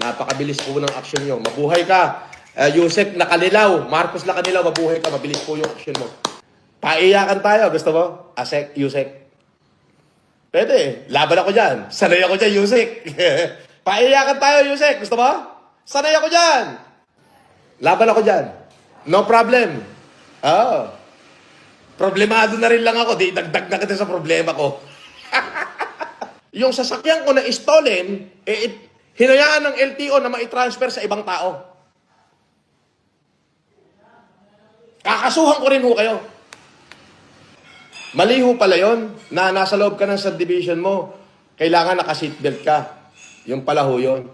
Napakabilis po ng action nyo. Mabuhay ka. Yusek Nakalilaw, Marcos Nakalilaw, mabuhay ka. Mabilis po yung action mo. Paiyakan tayo. Gusto mo? Asek, Yusek. Pwede. Laban ako dyan. Sanay ako dyan, Yusek. Paiyakan tayo, Yusek. Gusto mo? Sanay ako dyan. Laban ako dyan. No problem. Oh. Problemado na rin lang ako. Di dagdag na kita sa problema ko. Yung sasakyan ko na stolen, hinayaan ng LTO na ma-transfer sa ibang tao. Kakasuhan ko rin ho kayo. Mali ho pala yun, na nasa loob ka ng subdivision mo, kailangan naka-seatbelt ka. Yung pala ho yun.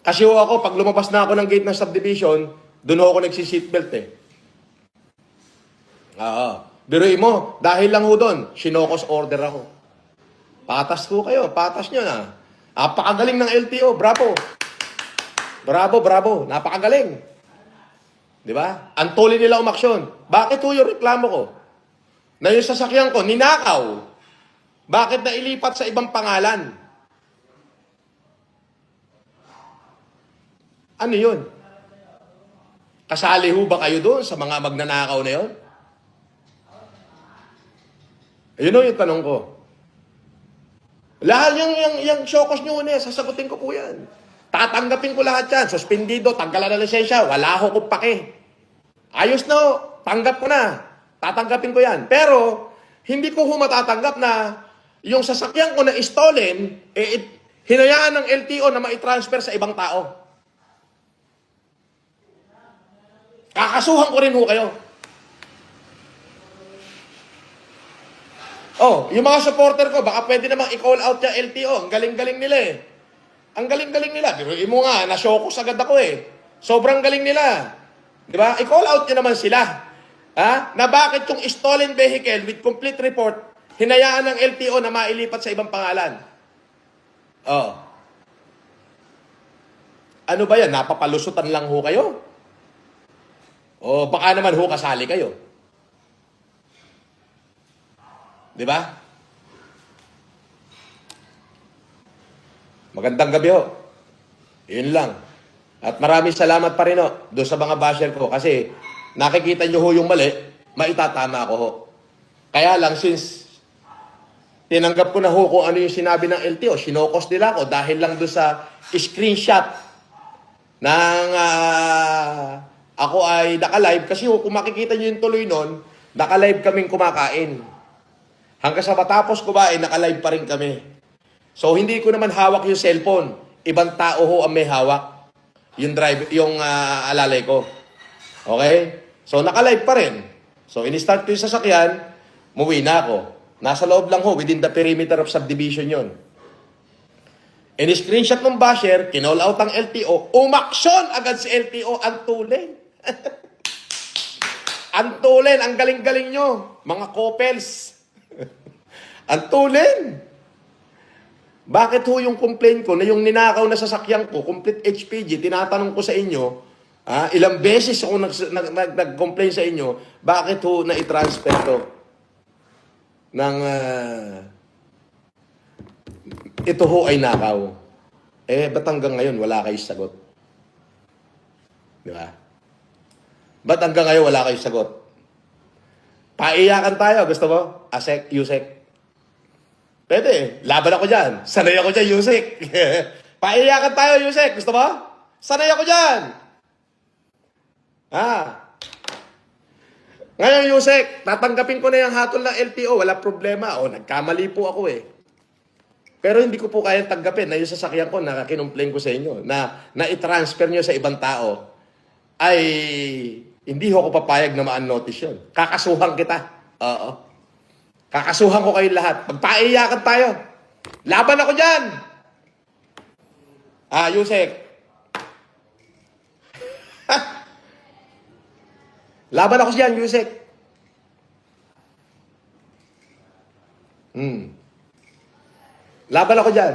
Kasi ho ako, pag lumabas na ako ng gate ng subdivision, doon ho ako nagsi-seatbelt eh. Oo. Biruin mo, dahil lang ho doon, sinokos order ako. Patas ho kayo, patas nyo na. Napakagaling ng LTO, bravo. Bravo, bravo, napakagaling. Di ba? Antuli nila umaksyon. Bakit ho yung reklamo ko? Na yung sasakyan ko, ninakaw. Bakit na ilipat sa ibang pangalan? Ano yun? Kasali ho ba kayo doon sa mga magnanakaw na yun? Ayun o yung tanong ko. Lahat yung showcase nyo na, sasagutin ko po yan. Tatanggapin ko lahat yan. Suspendido, tanggalan na lisensya, wala ho kong pake. Ayos na ho, tanggap ko na. Tatanggapin ko yan. Pero, hindi ko ho matatanggap na yung sasakyan ko na stolen, hinayaan ng LTO na ma-transfer sa ibang tao. Kakasuhan ko rin ho kayo. Oh, yung mga supporter ko, baka pwede namang i-call out yung LTO. Ang galing-galing nila eh. Ang galing-galing nila. Biruin mo nga, nasyokos agad ako eh. Sobrang galing nila. Di ba? I-call out nyo naman sila. Ha? Na bakit yung stolen vehicle with complete report, hinayaan ng LTO na mailipat sa ibang pangalan. Oh. Ano ba yan? Napapalusutan lang ho kayo? O baka naman ho kasali kayo. Di ba? Magandang gabi ho. Yun lang. At maraming salamat pa rin ho doon sa mga basher ko kasi nakikita nyo ho yung mali, maitatama ko ho. Kaya lang since tinanggap ko na ho kung ano yung sinabi ng LTO, sinokos nila ako dahil lang doon sa screenshot ng ako ay naka-live kasi ho, kung makikita nyo yung tuloy nun, naka-live kaming kumakain. Hanggang sa matapos kumain, naka-live pa rin kami. So, hindi ko naman hawak yung cellphone. Ibang tao ho ang may hawak. Yung alalay ko. Okay? So, naka-live pa rin. So, in-start ko yung sasakyan, muwi na ako. Nasa loob lang ho, within the perimeter of subdivision yon. In-screenshot ng basher, kinall out ang LTO, umaksyon agad si LTO, ang tulen. Ang tulen, ang galing-galing nyo. Mga couples. Ang tulen. Bakit ho yung complaint ko na yung ninakaw na sasakyan ko, complete HPG, tinatanong ko sa inyo, ilang beses ako nag-complain sa inyo, bakit ho na-transfer to ng ito ho ay nakaw. Ba't hanggang ngayon wala kayong sagot? Di ba? Ba't hanggang ngayon wala kayong sagot? Paiyakan tayo. Gusto mo? Asek, Yusek. Pwede. Laban ako dyan. Sanay ako dyan, Yusek. Paiyakan tayo, Yusek. Gusto mo? Sanay ako dyan. Ngayon, Yusek, tatanggapin ko na yung hatol ng LTO. Wala problema. Nagkamali po ako eh. Pero hindi ko po kayang tanggapin na yung sasakyan ko na kinumplain ko sa inyo na i-transfer nyo sa ibang tao ay hindi ho ako papayag na ma-unnotice yun. Kakasuhan kita. Oo. Kakasuhan ko kayo lahat. Magpaiyakan tayo. Laban ako dyan. Yusek. Laban ako dyan, Yusek. Laban ako dyan.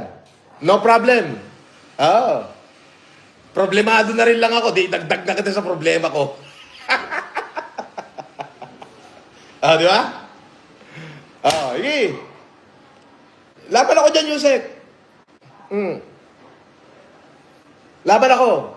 No problem. Problemado na rin lang ako. Di dagdag na kita sa problema ko. Di ba? Sige. Laban ako dyan, Yusek. Laban ako.